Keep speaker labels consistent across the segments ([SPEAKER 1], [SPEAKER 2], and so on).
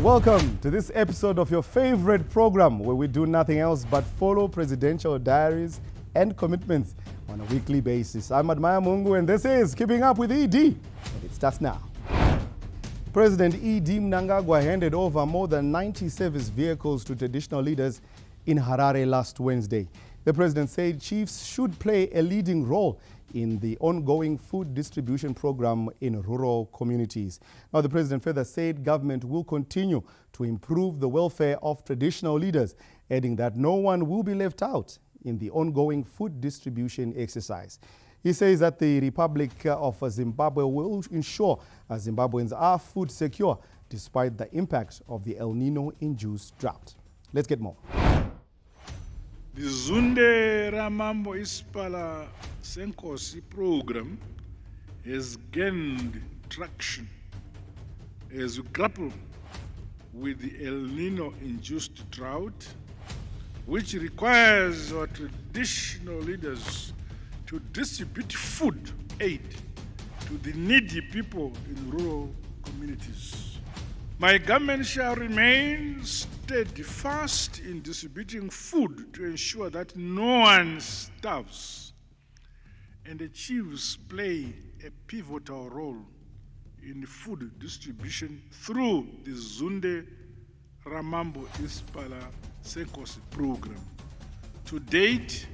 [SPEAKER 1] Welcome to this episode of your favorite program where we do nothing else but follow presidential diaries and commitments on a weekly basis. I'm Admaya Mungu and this is Keeping Up with ED, and it starts now. President EDMnangagwa handed over more than 90 service vehicles to traditional leaders in Harare last Wednesday. The president said chiefs should play a leading role in the ongoing food distribution program in rural communities. Now, the president further said government will continue to improve the welfare of traditional leaders, adding that no one will be left out in the ongoing food distribution exercise. He says that the Republic of Zimbabwe will ensure Zimbabweans are food secure despite the impact of the El Nino-induced drought. Let's get more.
[SPEAKER 2] The Zunde Ramambo Ispala Senkosi program has gained traction as we grapple with the El Nino-induced drought, which requires our traditional leaders to distribute food aid to the needy people in rural communities. My government shall remain steadfast in distributing food to ensure that no one starves, and the chiefs play a pivotal role in food distribution through the Zunde Ramambo Ispala Senkosi program. To date,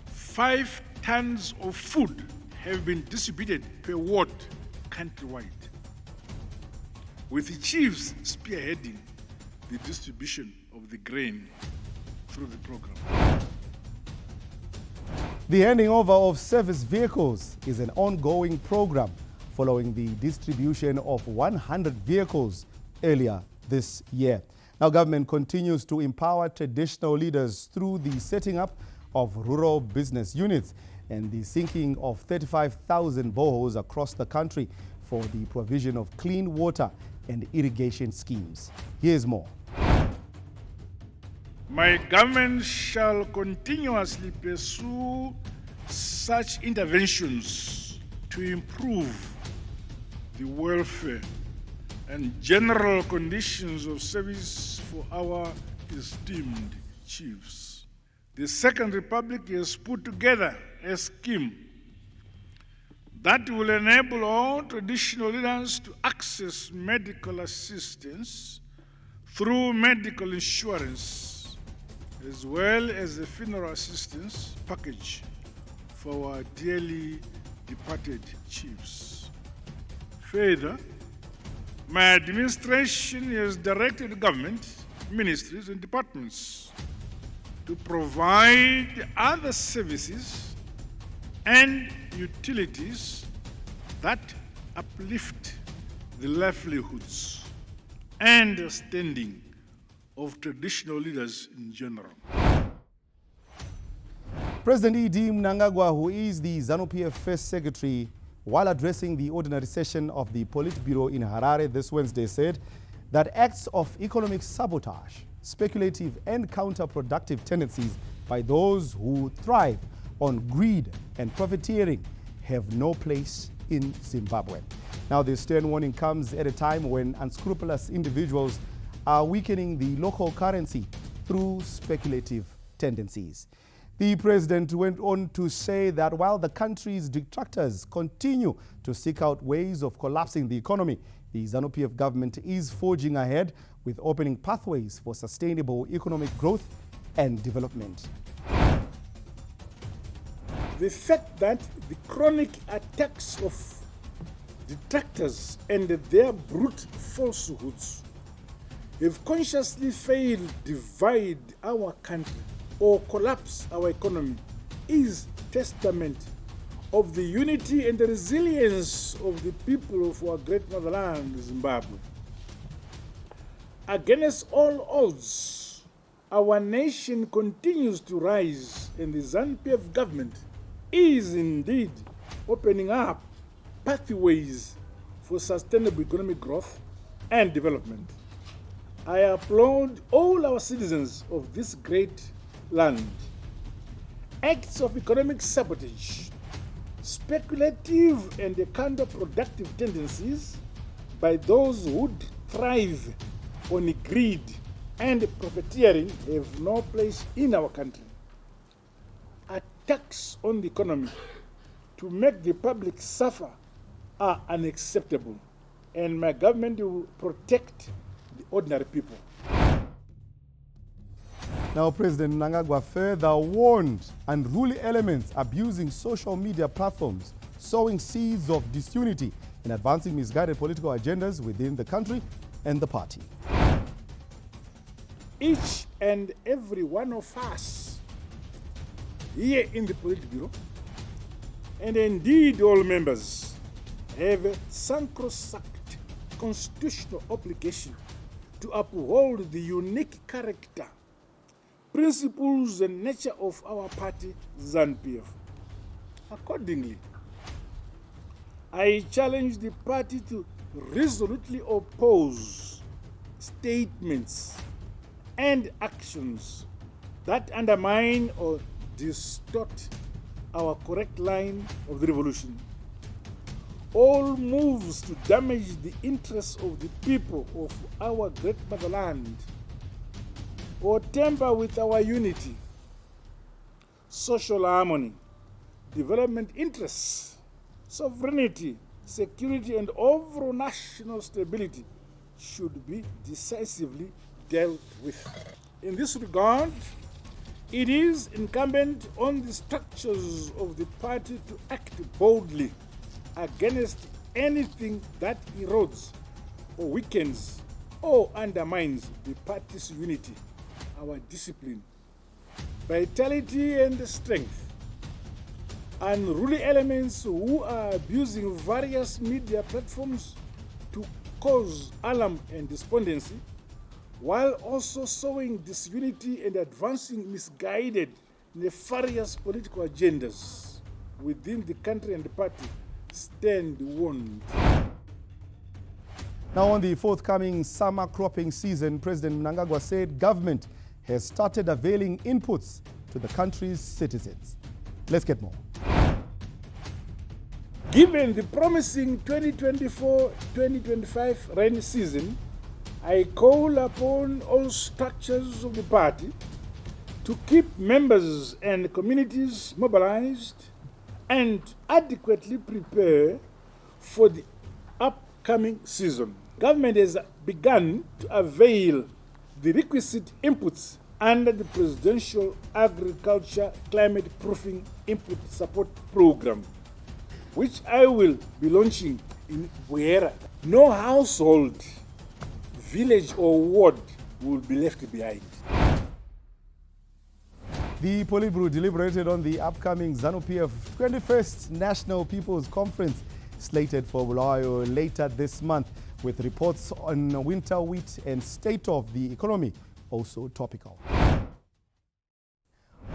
[SPEAKER 2] 5 tons of food have been distributed per ward countrywide, with the chiefs spearheading the distribution of the grain through the program.
[SPEAKER 1] The handing over of service vehicles is an ongoing program following the distribution of 100 vehicles earlier this year. Now, government continues to empower traditional leaders through the setting up of rural business units and the sinking of 35,000 boreholes across the country for the provision of clean water and irrigation schemes. Here's more.
[SPEAKER 2] My government shall continuously pursue such interventions to improve the welfare and general conditions of service for our esteemed chiefs. The Second Republic has put together a scheme that will enable all traditional leaders to access medical assistance through medical insurance, as well as a funeral assistance package for our dearly departed chiefs. Further, my administration has directed government, ministries and departments to provide other services and utilities that uplift the livelihoods and standing of traditional leaders in general.
[SPEAKER 1] President EDMnangagwa, who is the ZANU-PF First Secretary, while addressing the ordinary session of the Politburo in Harare this Wednesday, said that acts of economic sabotage, speculative and counterproductive tendencies by those who thrive on greed and profiteering have no place in Zimbabwe. Now, this stern warning comes at a time when unscrupulous individuals are weakening the local currency through speculative tendencies. The president went on to say that while the country's detractors continue to seek out ways of collapsing the economy, the ZANU-PF government is forging ahead with opening pathways for sustainable economic growth and development.
[SPEAKER 2] The fact that the chronic attacks of detractors and their brute falsehoods have consciously failed to divide our country or collapse our economy is testament of the unity and the resilience of the people of our great motherland, Zimbabwe. Against all odds, our nation continues to rise, and the ZANU-PF government is indeed opening up pathways for sustainable economic growth and development. I applaud all our citizens of this great land. Acts of economic sabotage, speculative and counterproductive tendencies by those who thrive on greed and profiteering have no place in our country. Attacks on the economy to make the public suffer are unacceptable, and my government will protect the ordinary people.
[SPEAKER 1] Now, President Mnangagwa further warned unruly elements abusing social media platforms, sowing seeds of disunity and advancing misguided political agendas within the country and the party.
[SPEAKER 2] Each and every one of us here in the Budiriro, and indeed all members, have a sacrosanct constitutional obligation to uphold the unique character, principles and nature of our party, ZANU-PF. Accordingly, I challenge the party to resolutely oppose statements and actions that undermine or distort our correct line of the revolution. All moves to damage the interests of the people of our great motherland or tamper with our unity, social harmony, development interests, sovereignty, security, and overall national stability should be decisively dealt with. In this regard, it is incumbent on the structures of the party to act boldly against anything that erodes or weakens or undermines the party's unity, our discipline, vitality, and strength. Unruly elements who are abusing various media platforms to cause alarm and despondency, while also sowing disunity and advancing misguided, nefarious political agendas within the country and the party, stand warned.
[SPEAKER 1] Now, on the forthcoming summer cropping season, President Mnangagwa said government has started availing inputs to the country's citizens. Let's get more.
[SPEAKER 2] Given the promising 2024-2025 rainy season, I call upon all structures of the party to keep members and communities mobilized and adequately prepare for the upcoming season. Government has begun to avail the requisite inputs under the Presidential Agriculture Climate Proofing Input Support Program, which I will be launching in Budiriro. No household, village or ward will be left behind.
[SPEAKER 1] The Politburo deliberated on the upcoming ZANU-PF 21st National People's Conference slated for Bulawayo later this month, with reports on winter wheat and state of the economy also topical.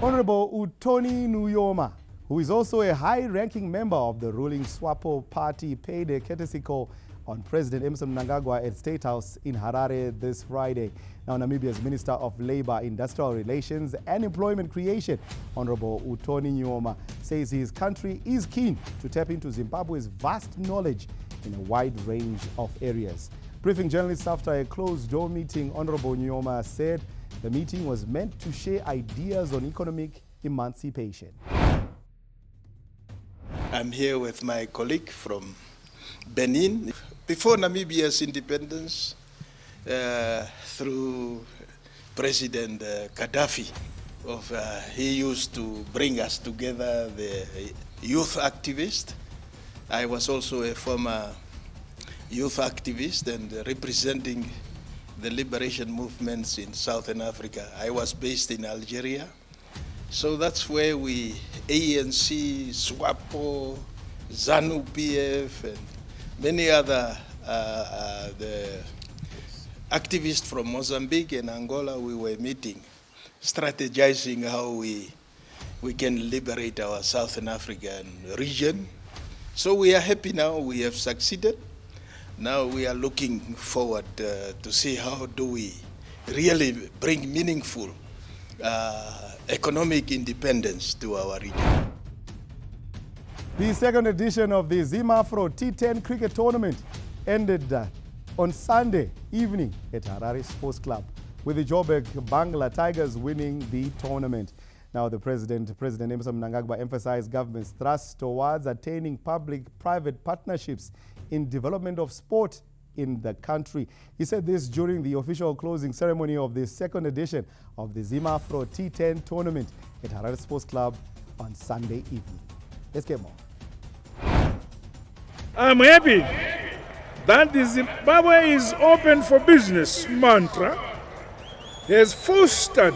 [SPEAKER 1] Honorable Utoni Nuyoma, who is also a high-ranking member of the ruling SWAPO party, paid a courtesy call on President Emmerson Mnangagwa at State House in Harare this Friday. Now, Namibia's Minister of Labour, Industrial Relations and Employment Creation, Honorable Utoni Nuyoma, says his country is keen to tap into Zimbabwe's vast knowledge in a wide range of areas. Briefing journalists after a closed-door meeting, Honorable Nuyoma said the meeting was meant to share ideas on economic emancipation.
[SPEAKER 3] I'm here with my colleague from Benin. Before Namibia's independence, through President Gaddafi, he used to bring us together, the youth activist. I was also a former youth activist and representing the liberation movements in Southern Africa. I was based in Algeria. So that's where we, ANC, SWAPO, ZANU-PF, and many other the activists from Mozambique and Angola, we were meeting, strategizing how we can liberate our Southern African region. So we are happy now, we have succeeded. Now we are looking forward to see how do we really bring meaningful economic independence to our region.
[SPEAKER 1] The second edition of the Zimafro T10 cricket tournament ended on Sunday evening at Harare Sports Club, with the Joburg Bangla Tigers winning the tournament. Now, President EDMnangagwa, emphasized government's thrust towards attaining public-private partnerships in development of sport in the country. He said this during the official closing ceremony of the second edition of the ZimAfro T10 tournament at Harare Sports Club on Sunday evening. Let's get more.
[SPEAKER 2] I'm happy that the Zimbabwe is open for business mantra has fostered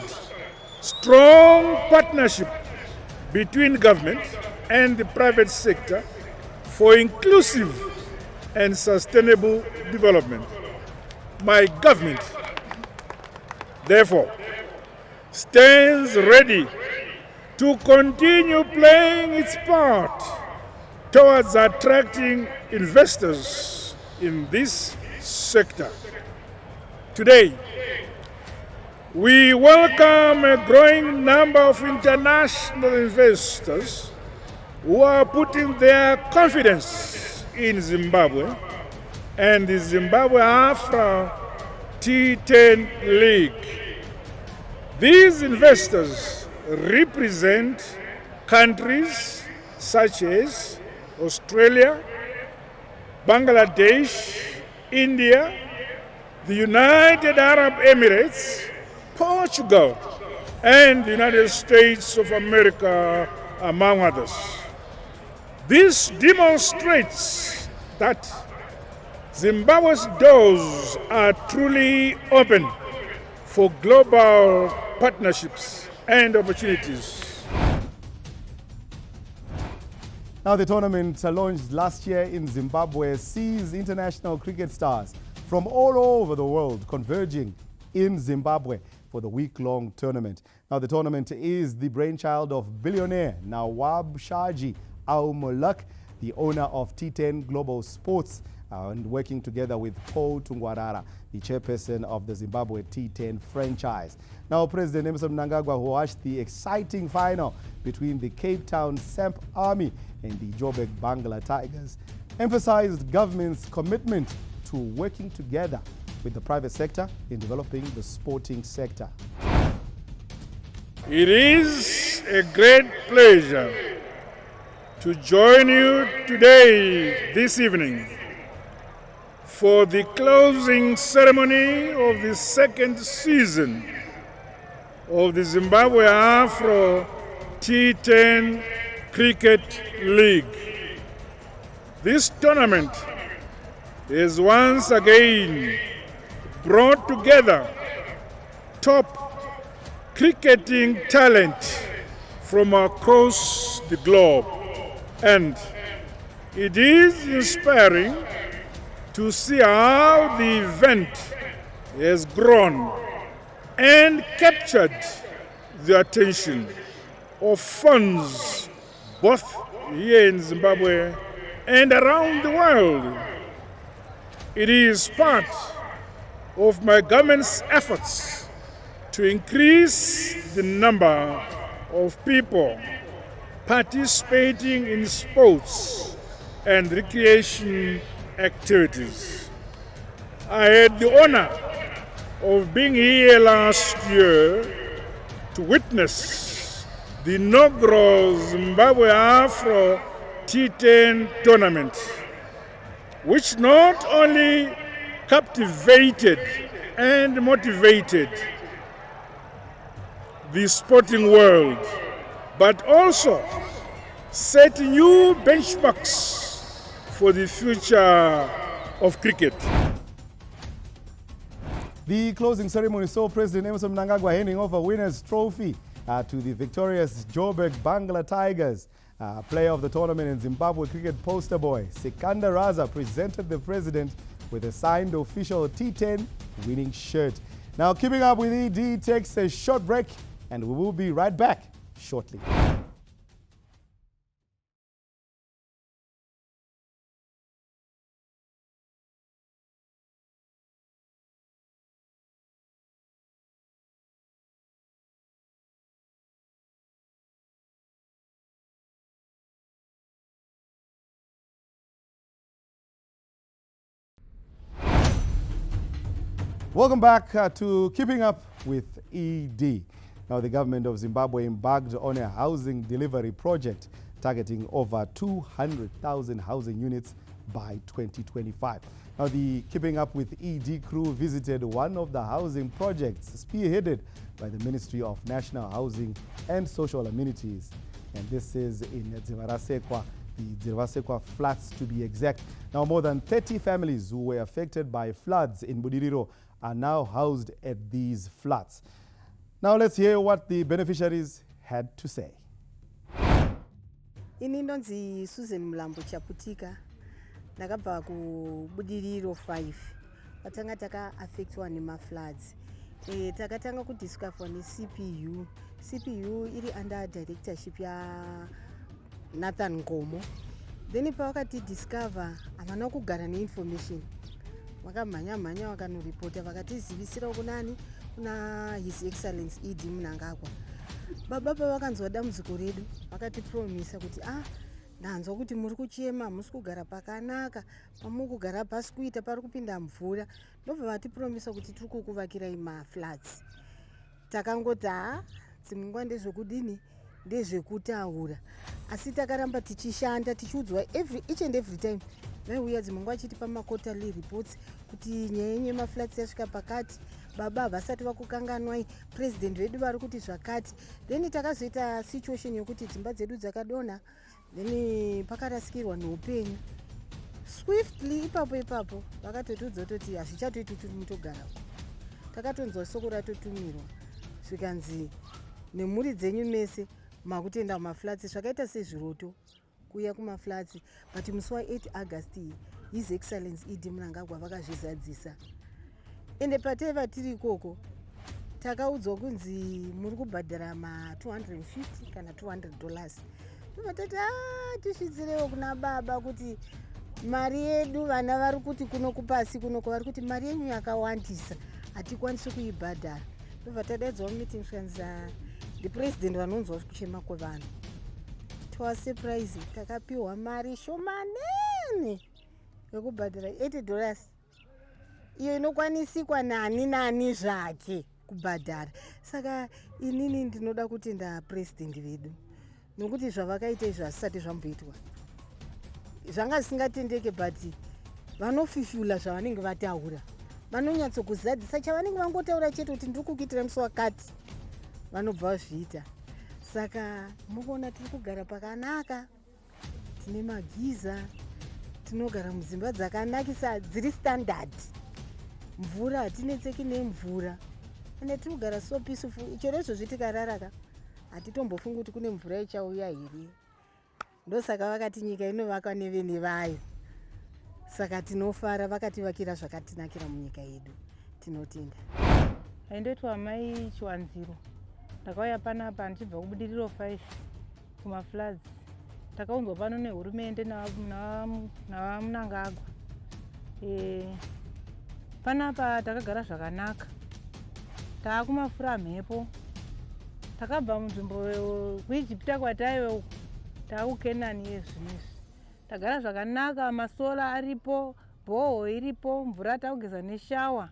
[SPEAKER 2] strong partnership between government and the private sector for inclusive and sustainable development. My government, therefore, stands ready to continue playing its part towards attracting investors in this sector. Today, we welcome a growing number of international investors who are putting their confidence in Zimbabwe and the Zimbabwe Afro T10 League. These investors represent countries such as Australia, Bangladesh, India, the United Arab Emirates, Portugal, and the United States of America, among others. This demonstrates that Zimbabwe's doors are truly open for global partnerships and opportunities.
[SPEAKER 1] Now, the tournament launched last year in Zimbabwe sees international cricket stars from all over the world converging in Zimbabwe for the week-long tournament. Now, the tournament is the brainchild of billionaire Nawab Shaji Al-Muluk, the owner of T10 Global Sports, and working together with Paul Tungwarara, the chairperson of the Zimbabwe T10 franchise. Now, President EDMnangagwa, who watched the exciting final between the Cape Town Samp Army and the Joburg Bangla Tigers, emphasized government's commitment to working together with the private sector in developing the sporting sector.
[SPEAKER 2] It is a great pleasure to join you today, this evening, for the closing ceremony of the second season of the Zimbabwe Afro T10 Cricket League. This tournament is once again brought together top cricketing talent from across the globe, and it is inspiring to see how the event has grown and captured the attention of fans both here in Zimbabwe and around the world. It is part of my government's efforts to increase the number of people participating in sports and recreation activities. I had the honor of being here last year to witness the inaugural Zimbabwe Afro T10 tournament, which not only captivated and motivated the sporting world, but also set new benchmarks for the future of cricket.
[SPEAKER 1] The closing ceremony saw President EDMnangagwa handing over winner's trophy to the victorious Joburg Bangla Tigers. Player of the tournament and Zimbabwe cricket poster boy, Sikandar Raza, presented the president with a signed official T10 winning shirt. Now, keeping up with ED takes a short break, and we will be right back shortly. Welcome back to Keeping Up with ED. Now, the government of Zimbabwe embarked on a housing delivery project targeting over 200,000 housing units by 2025. Now, the Keeping Up with ED crew visited one of the housing projects spearheaded by the Ministry of National Housing and Social Amenities. And this is in Dzivarasekwa, the Dzivarasekwa Flats to be exact. Now, more than 30 families who were affected by floods in Budiriro are now housed at these flats. Now let's hear what the beneficiaries had to say.
[SPEAKER 4] Ini ndonzi Susan Mlambo Chaputika ndakabva ku Budiriro 5 patanga taka affectwa nema floods. Takatanga ku discuss ne CPU iri under directorship ya Nathan Ngomo. Then pakati discover amana kugara ne information. Vakamhanya vakanoripota vakatizivisira kunani kuna His Excellency EDMnangagwa. Baba pavakanzwa dambudziko redu vakatipromisa kuti ndanzwa kuti muri kuchema musi kugara pakanaka pamuri kugara pasi kuita pari kupinda mvura ndobva vatipromisa kuti tiri kukuvakirai maflats. Takangoti dzimwe ndezvekudini ndezvekutaura asi takaramba tichishanda tichiudzwa each and every time vaiuya dzimwe vachitipa maquarterly reports kuti nyaya yenyu maflats yasvika pakati baba vasati vakukanganwai president vedu vari kuti zvakati. Then takazoita situation yokuti dzimba dzedu dzakadonha then pakarasikirwa neupenyu swiftly ipapo vakatotudza kuti hazvichatoiti tiri mutogara. Takatonzwa soko ratotumirwa zvikanzi nemhuri dzenyu mese makutenda maflats zvakaita sezviroto kuya kumaflats but musi wa8 August His Excellency EDMnangagwa vakazvizadzisa. Ende pateva tiri ikoko takaudzwa kunzi muri kubhadhara ma$250 kana $200. Vatati tisvidzirewo kuna baba kuti mari yedu vana vari kuti kuno kupasi kunoko vari kuti mari yenyu yakawandisa hatikwanisi kuibhadhara. Vatadaidzwa meeting shanza the president vanonzwa kuchema kwevanhu. Twa surprise takapiwa mari shomanene yekubhadhara $80 iyo inokwanisikwa nani zvake kubhadhara. Saka inini ndinoda kutenda president vedu nokuti zvavakaita izvi hazvisati zvamboitwa zvanga zvisingatendeke but vanofifula zvavanenge vataura vanonyatsokuzadzisa chavanenge vangotaura chete kuti ndiri kukuitira musi wakati vanobva vazviita. Saka mukuona tiri kugara pakanaka tine magiza tinogara mudzimba dzakanakisa dziri standard mvura hatinetseki nemvura ende tiri kugara so peaceful. Chero izvozvi tikararaka hatitombofungi kuti kune mvura ichauya here. Ndosaka vakati nyika inovakwa nevene vayo saka tinofara vakativakira zvakatinakira munyika yedu tinotenda.
[SPEAKER 5] Aindoitwa mai Chiwanziro ndakauya panapa ndichibva kubudiriro 5 kumafloods. Takaunzwa pano nehurumende naMnangagwa. Panapa takagara zvakanaka taakumafura mhepo takabva munzvimbo kuIjipita kwataiwe taakuKenani yezvinezvi tagara zvakanaka. Masola aripo, bhoho iripo, mvura taakugeza neshawa.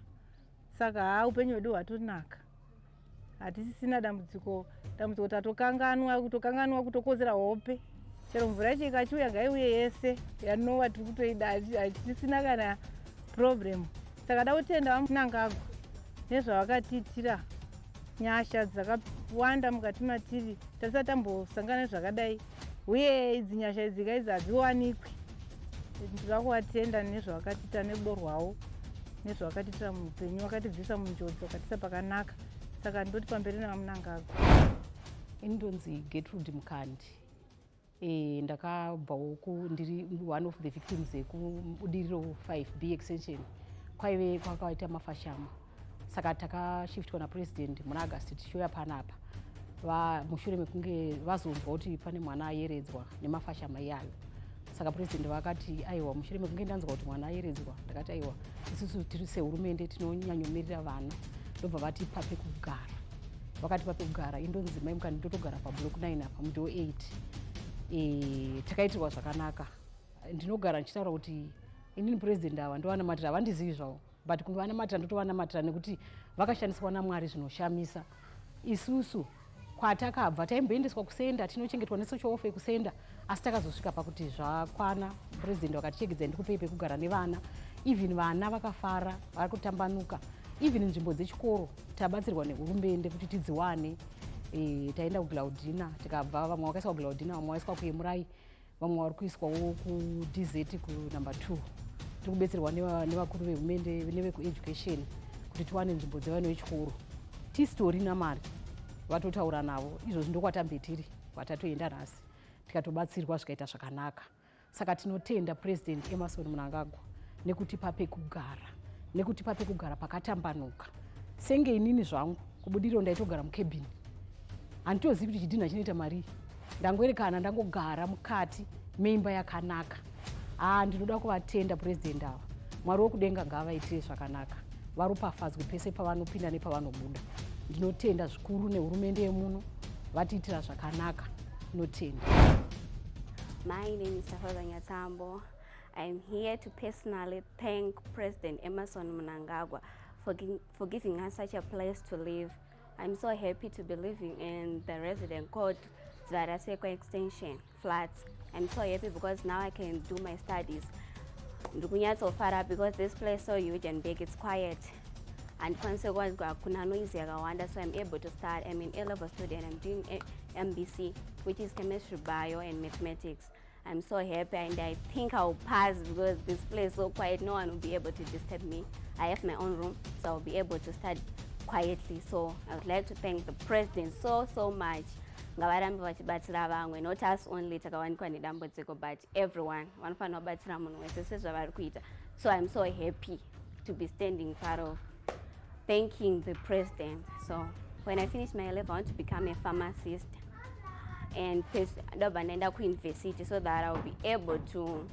[SPEAKER 5] Saka upenyu hwedu hwatonaka hatisisina dambudziko tatokanganwa kutokozera hope. Chero mvura ichi ikachiuya ngaiuye yese yanova tiri kutoida hatisisina kana problem. Saka da kutenda Mnangagwa nezvavakatiitira nyasha dzakawanda mukati matiri tasati tambosangana zvakadai uye idzi nyasha idzi kaidzi hadziwanikwi. Ndinoda kuvatenda nezvavakatiita nerudo rwavo nezvavakatiitira muupenyu vakatibvisa munjodzi vakatiisa pakanaka. Saka ndoti pamberi naMnangagwa.
[SPEAKER 6] Indonzi Gertrude Mukandi. Ndakabvawo ndiri one of the victims ekubudiriro 5B extension kwaive kwakaita mafashama. Saka takashiftwa napresident muna August tichiuya panapa mushure mekunge vazonzwa kuti pane mwana ayeredzwa nemafashama iyayo. Saka president vakati aiwa mushure mekunge ndanzwa kuti mwana ayeredzwa ndakati aiwa isusu tiri sehurumende tinonyanyomirira vana ndobva vatipa pekugara. Vakatipa pekugara indonzi mai Mukandi ndotogara pablock 9 apa mudo 8. Takaitirwa zvakanaka. Ndinogara ndichitaura kuti inini president ava ndovanamatira havandizivi zvavo but kuvanamatira ndotovanamatira nekuti vakashandiswa naMwari zvinoshamisa. Isusu kwatakabva taimboendeswa kusenda, tinochengetwa nesocial welfare kusenda, asi takazosvika pakuti zvakwana. President wakatichegedzai ndikupei pekugara nevana, even vana vakafara vari kutambanuka, even nzvimbo dzechikoro tabatsirwa nehurumende kuti tidziwane. Taenda kuglaudina tikabva, vamwe vakaiswa kuglaudina, vamwe vaiswa kuemurai, vamwe vari kuiswawo kuDZ kunumber 2. Tiri kubetserwa nevakuru vehurumende nevekueducation kuti tiwane nzvimbo dzevana vechikoro. Tistori naMwari vatotaura navo, izvozvi ndokwatambetiri kwatatoenda nhasi tikatobatsirwa zvikaita zvakanaka. Saka tinotenda President EDMnangagwa nekutipa pekugara, nekutipa pekugara pakatambanuka. Senge inini zvangu kuBudiriro ndaitogara mukebhini, handitozivi kuti chidhina chinoita mari, ndangoerekana ndangogara mukati meimba yakanaka. Ndinoda kuvatenda President ava, Mwari wokudenga ngaavaitire zvakanaka, varopafadzwe pese pavanopinda nepavanobuda. Ndinotenda zvikuru nehurumende yemuno, vatiitira zvakanaka, ndinotenda.
[SPEAKER 7] My name is Dzivarasekwa. I'm here to personally thank President EDMnangagwa for giving us such a place to live. I'm so happy to be living in the resident called Dzivarasekwa Extension Flats. I'm so happy because now I can do my studies. Ndikunyatsofarira because this place is so huge and big, it's quiet. And consequently, kuna noise yakawanda, so I'm able to start. I'm an A-level student. I'm doing MBC, which is chemistry, bio, and mathematics. I'm so happy, and I think I'll pass because this place is so quiet. No one will be able to disturb me. I have my own room, so I'll be able to study quietly. So I would like to thank the president so much. Ngavarambe vachibatsira vamwe, not us only takawanikwa nedambudziko, but everyone. Vanofanira kubatsira munhu wese sezvavari kuita. So I'm so happy to be standing part of thanking the president. So when I finish my level, I want to become a pharmacist and ndobva kuuniversity so that I will be able to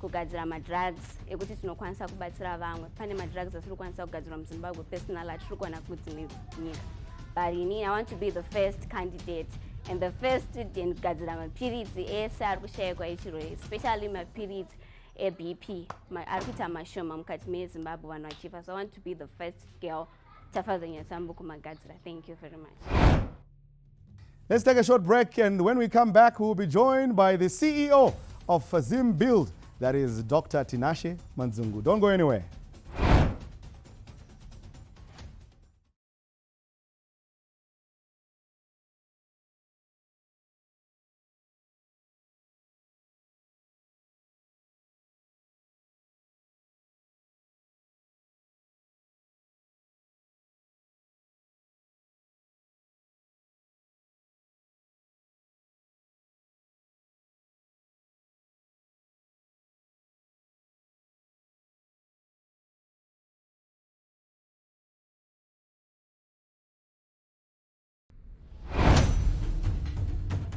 [SPEAKER 7] kugadzira madrugs ekuti tinokwanisa kubatsira vamwe. Pane madrugs asiri kukwanisa kugadzirwa muZimbabwe personal atiri kuona kudzimwe nyika. But I want to be the first candidate and the first student kugadzira mapiritsi ese ari kushayikwa echirwere, especially mapiritsi eBP ari kuita mashoma mukati meZimbabwe vanhu vachifa. So I want to be the first girl Dzivarasekwa kumagadzira. Thank you very much.
[SPEAKER 1] Let's take a short break, and when we come back, we will be joined by the CEO of Zimbabweans, that is Dr. Tinashe Manzungu. Don't go anywhere.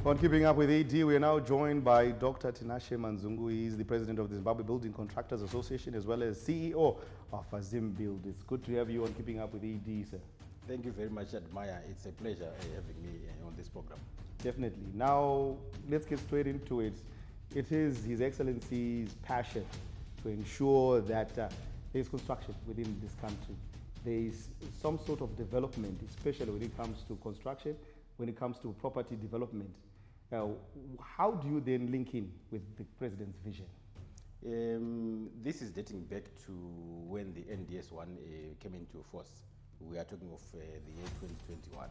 [SPEAKER 1] On Keeping Up with ED, we are now joined by Dr. Tinashe Manzungu. He is the president of the Zimbabwe Building Contractors Association as well as CEO of Zimbbuild. It's good to have you on Keeping Up with ED, sir.
[SPEAKER 8] Thank you very much, Admire. It's a pleasure having me on this program.
[SPEAKER 1] Definitely. Now, let's get straight into it. It is His Excellency's passion to ensure that there is construction within this country. There is some sort of development, especially when it comes to construction, when it comes to property development. How do you then link in with the president's vision?
[SPEAKER 8] This is dating back to when the NDS-1 came into force. We are talking of the year 2021.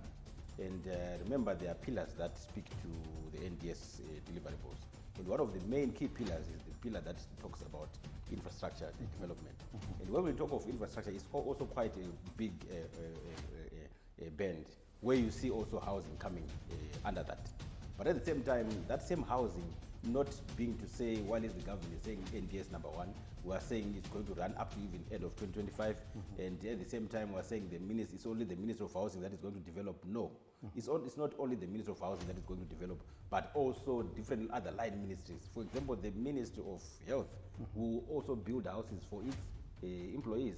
[SPEAKER 8] And remember, there are pillars that speak to the NDS deliverables. And one of the main key pillars is the pillar that talks about infrastructure development. And when we talk of infrastructure, it's also quite a big band, where you see also housing coming under that. But at the same time, that same housing, not being to say, while the government is saying NDS number 1, we are saying it's going to run up to even end of 2025. And at the same time, we are saying it's only the Minister of Housing that is going to develop. No, it's not only the Minister of Housing that is going to develop, but also different other line ministries. For example, the Ministry of Health will also build houses for its employees.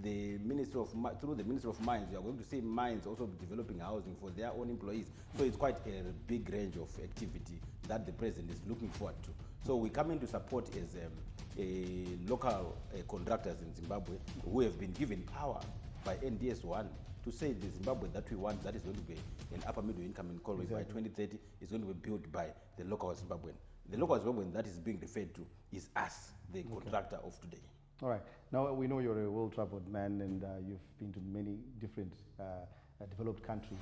[SPEAKER 8] The through the Ministry of Mines, we are going to see mines also developing housing for their own employees. So it's quite a big range of activity that the president is looking forward to. So we come in to support as local contractors in Zimbabwe who have been given power by NDS1 to say the Zimbabwe that we want, that is going to be an upper middle income economy by 2030, is going to be built by the local Zimbabwean. The local Zimbabwean that is being referred to is us, the contractor of today.
[SPEAKER 1] All right. Now, we know you're a well-traveled man and you've been to many different developed countries.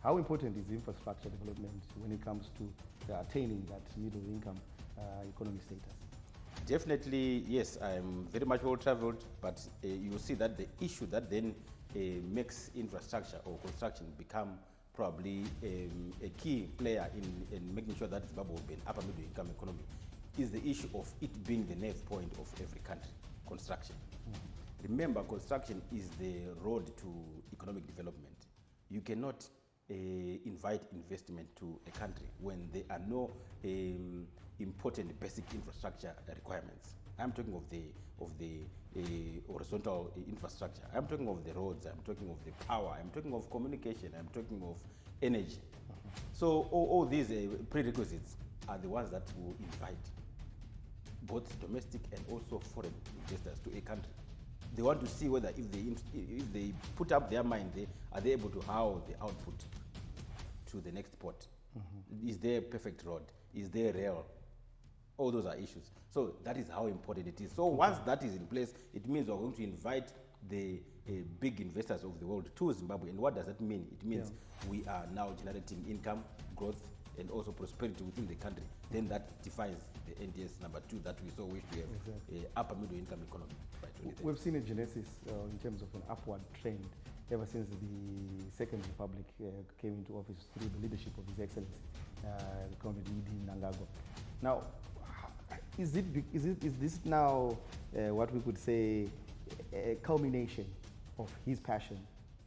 [SPEAKER 1] How important is infrastructure development when it comes to attaining that middle income economy status?
[SPEAKER 8] Definitely, yes, I'm very much well-traveled, but you will see that the issue that then makes infrastructure or construction become probably a key player in making sure that Zimbabwe will be an upper middle income economy is the issue of it being the nerve point of every country, construction. Remember, construction is the road to economic development. You cannot invite investment to a country when there are no important basic infrastructure requirements. I'm talking of the horizontal infrastructure. I'm talking of the roads. I'm talking of the power. I'm talking of communication. I'm talking of energy. So all these prerequisites are the ones that will invite both domestic and also foreign investors to a country. They want to see whether if they put up their mind, are they able to house the output to the next port? Is there a perfect road? Is there rail? All those are issues. So that is how important it is. So once that is in place, it means we're going to invite the big investors of the world to Zimbabwe. And what does that mean? It means we are now generating income, growth, and also prosperity within the country. Then that defines the NDS number 2 that we so wish to have, an upper middle income economy by 2030.
[SPEAKER 1] We've seen a genesis in terms of an upward trend ever since the Second Republic came into office through the leadership of His Excellency, Comrade EDMnangagwa. Now, is this now what we could say a culmination of his passion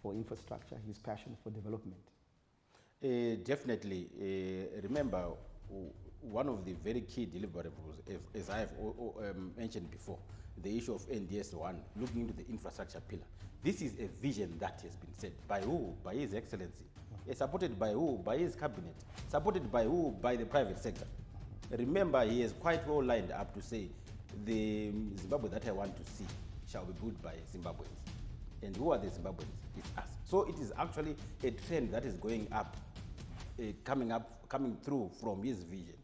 [SPEAKER 1] for infrastructure, his passion for development?
[SPEAKER 8] Definitely. Remember, one of the very key deliverables, as I have mentioned before, the issue of NDS1, looking into the infrastructure pillar. This is a vision that has been set by who? By His Excellency. Supported by who? By his cabinet. Supported by who? By the private sector. Remember, he is quite well lined up to say, the Zimbabwe that I want to see shall be built by Zimbabweans. And who are the Zimbabweans? It's us. So it is actually a trend that is going up, coming through from his vision.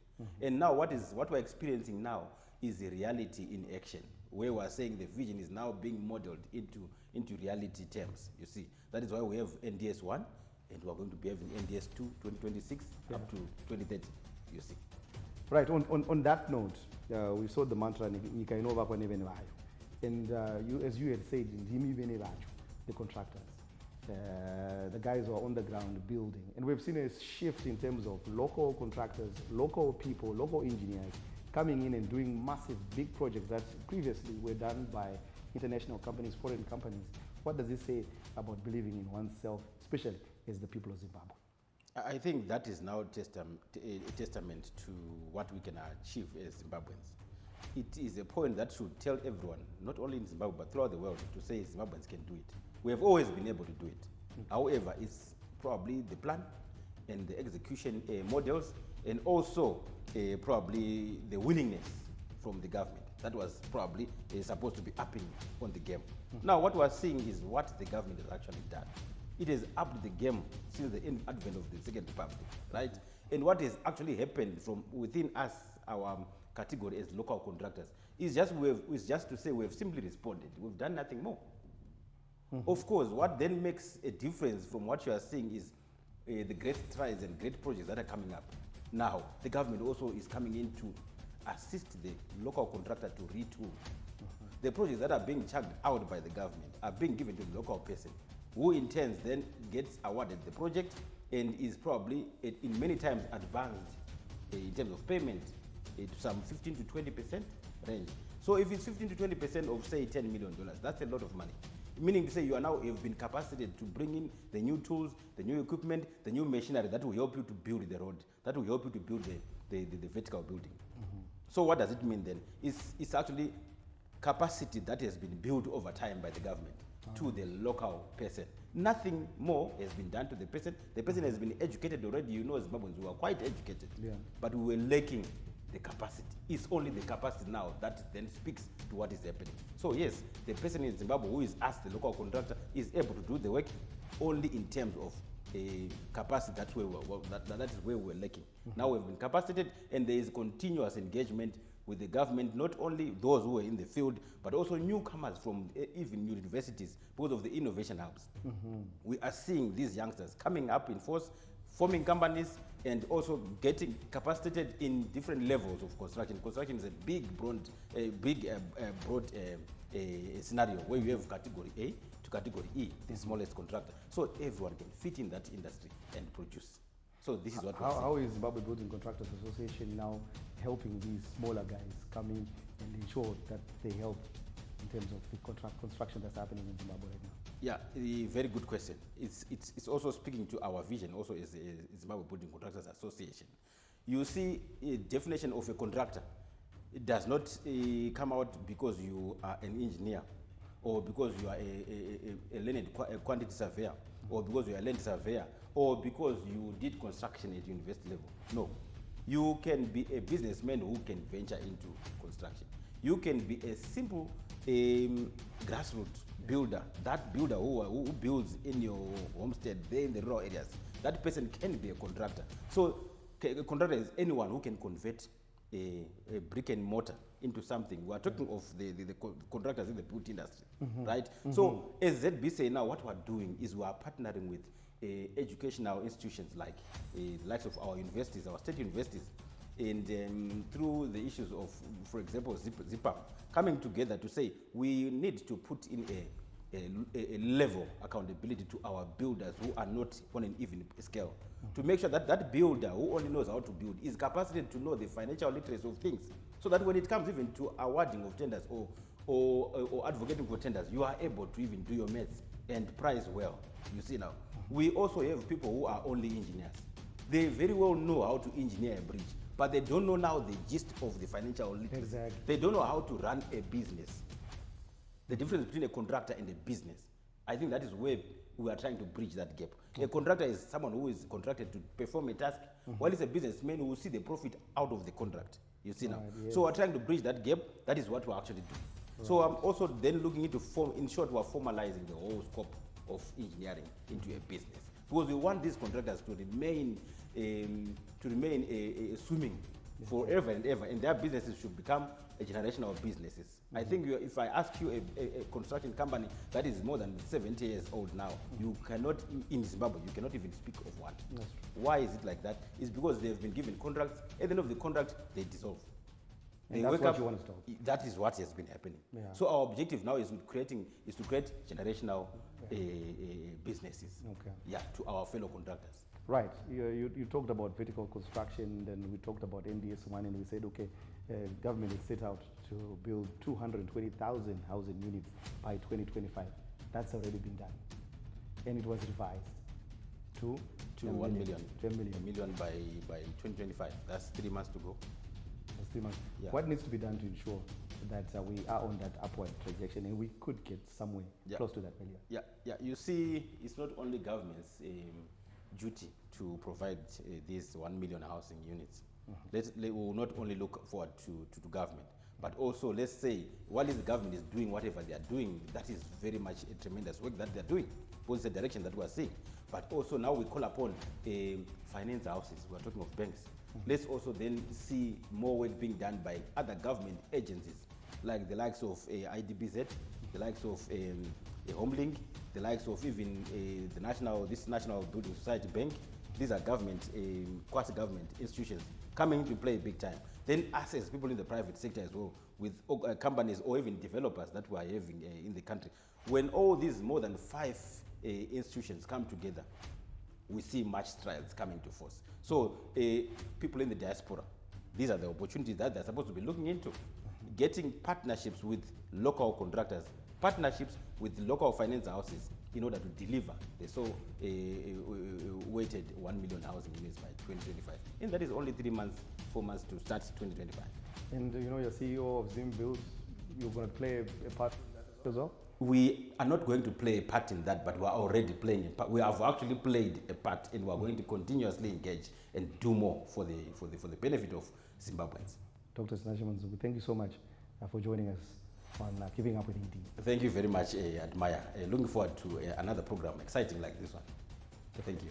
[SPEAKER 8] And now what we're experiencing now is a reality in action, where we're saying the vision is now being modeled into reality terms, you see. That is why we have NDS1, and we're going to be having NDS2 2026 up to 2030, you see.
[SPEAKER 1] Right, on that note, we saw the mantra, Nika inova kwa neve nevayo. And as you had said, the contractors, the guys who are on the ground building. And we've seen a shift in terms of local contractors, local people, local engineers coming in and doing massive, big projects that previously were done by international companies, foreign companies. What does this say about believing in oneself, especially as the people of Zimbabwe?
[SPEAKER 8] I think that is now a testament to what we can achieve as Zimbabweans. It is a point that should tell everyone, not only in Zimbabwe, but throughout the world, to say Zimbabweans can do it. We have always been able to do it. However, it's probably the plan and the execution models, and also probably the willingness from the government. That was probably supposed to be upping on the game. Now, what we're seeing is what the government has actually done. It has upped the game since the advent of the Second Republic, right? And what has actually happened from within us, our category as local contractors, is just to say we have simply responded. We've done nothing more. Of course, what then makes a difference from what you are seeing is the great strides and great projects that are coming up. Now, the government also is coming in to assist the local contractor to retool. The projects that are being chugged out by the government are being given to the local person, who in turn then gets awarded the project and is probably in many times advanced in terms of payment to some 15 to 20% range. So if it's 15 to 20% of say $10 million, that's a lot of money. Meaning to say you have been capacitated to bring in the new tools, the new equipment, the new machinery that will help you to build the road, that will help you to build the vertical building. So what does it mean then? It's actually capacity that has been built over time by the government to the local person. Nothing more has been done to the person. The person has been educated already. You know, Zimbabweans were quite educated, but we were lacking the capacity. It's only the capacity now that then speaks to what is happening. So yes, the person in Zimbabwe who is asked, the local contractor, is able to do the work only in terms of capacity. That is where we're lacking. Now we've been capacitated, and there is continuous engagement with the government, not only those who are in the field, but also newcomers from even universities because of the innovation hubs. We are seeing these youngsters coming up in force, forming companies, and also getting capacitated in different levels of construction. Construction is a broad scenario where you have category A to category E, the smallest contractor. So everyone can fit in that industry and produce. So this is what we're
[SPEAKER 1] How is Zimbabwe Building Contractors Association now helping these smaller guys come in and ensure that they help in terms of the construction that's happening in Zimbabwe right now?
[SPEAKER 8] Yeah, a very good question. It's also speaking to our vision also as a Zimbabwe Building Contractors Association. You see, a definition of a contractor, it does not come out because you are an engineer, or because you are a learned quantity surveyor, or because you are a land surveyor, or because you did construction at university level. No. You can be a businessman who can venture into construction. You can be a simple grassroots builder, that builder who builds in your homestead, there in the rural areas. That person can be a contractor. So a contractor is anyone who can convert a brick and mortar into something. We are talking of the contractors in the built industry, right? So as ZBSA now, what we are doing is we are partnering with educational institutions like the likes of our universities, our state universities, and through the issues of, for example, ZIPA, coming together to say we need to put in a level accountability to our builders who are not on an even scale, to make sure that that builder who only knows how to build is capacitated to know the financial literacy of things, so that when it comes even to awarding of tenders or advocating for tenders, you are able to even do your maths and price well. You see now, we also have people who are only engineers. They very well know how to engineer a bridge, but they don't know now the gist of the financial literacy.
[SPEAKER 1] Exactly.
[SPEAKER 8] They don't know how to run a business. The difference between a contractor and a business, I think that is where we are trying to bridge that gap. A contractor is someone who is contracted to perform a task, while it's a businessman who will see the profit out of the contract. You see now.
[SPEAKER 1] Yes.
[SPEAKER 8] So we're trying to bridge that gap. That is what we're actually doing. So I'm also then looking into in short, we're formalizing the whole scope of engineering into a business, because we want these contractors to remain swimming forever and ever, and their businesses should become a generation of businesses. I think if I ask you a construction company that is more than 70 years old now, you cannot, in Zimbabwe, you cannot even speak of one. Why is it like that? It's because they've been given contracts. At the end of the contract, they dissolve.
[SPEAKER 1] And that's what you want to stop.
[SPEAKER 8] That is what has been happening.
[SPEAKER 1] Yeah.
[SPEAKER 8] So our objective now is to create generational businesses.
[SPEAKER 1] Okay.
[SPEAKER 8] Yeah, to our fellow contractors.
[SPEAKER 1] Right. You talked about vertical construction, then we talked about NDS1, and we said, okay, government is set out to build 220,000 housing units by 2025. That's already been done. And it was revised to
[SPEAKER 8] 1 million.
[SPEAKER 1] 10 million.
[SPEAKER 8] 1 million by 2025. That's 3 months to go.
[SPEAKER 1] That's 3 months.
[SPEAKER 8] Yeah.
[SPEAKER 1] What needs to be done to ensure that we are on that upward trajectory and we could get somewhere close to that million?
[SPEAKER 8] Yeah. You see, it's not only government's duty to provide these 1 million housing units. We will not only look forward to government, but also let's say while the government is doing whatever they are doing, that is very much a tremendous work that they are doing, because it's the direction that we are seeing. But also now we call upon finance houses. We are talking of banks. Let's also then see more work being done by other government agencies, like the likes of IDBZ, the likes of Homelink, the likes of even this National Building Society Bank. These are government, quasi-government institutions coming into play big time. Then us as people in the private sector as well, with companies or even developers that we are having in the country. When all these more than 5 institutions come together, we see much trials coming to force. So people in the diaspora, these are the opportunities that they're supposed to be looking into. Getting partnerships with local contractors, partnerships with local finance houses in order to deliver the weighted 1 million housing units by 2025. And that is only 4 months to start 2025.
[SPEAKER 1] And you're CEO of ZimBuild, you're going to play a part in that as well?
[SPEAKER 8] We are not going to play a part in that, but we are already playing a part. We have actually played a part, and we are going to continuously engage and do more for the benefit of Zimbabweans.
[SPEAKER 1] Dr. Sinashe Manzungu, thank you so much for joining us on Keeping Up with ED.
[SPEAKER 8] Thank you very much, Admire. Looking forward to another program exciting like this one. Thank you.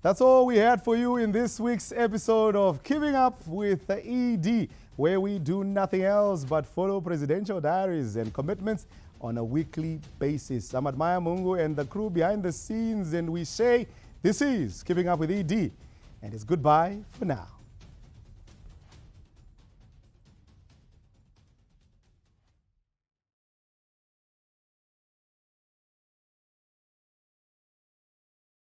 [SPEAKER 1] That's all we had for you in this week's episode of Keeping Up with the ED, where we do nothing else but follow presidential diaries and commitments on a weekly basis. I'm Admire Mungu and the crew behind the scenes, and we say this is Keeping Up with ED, and it's goodbye for now.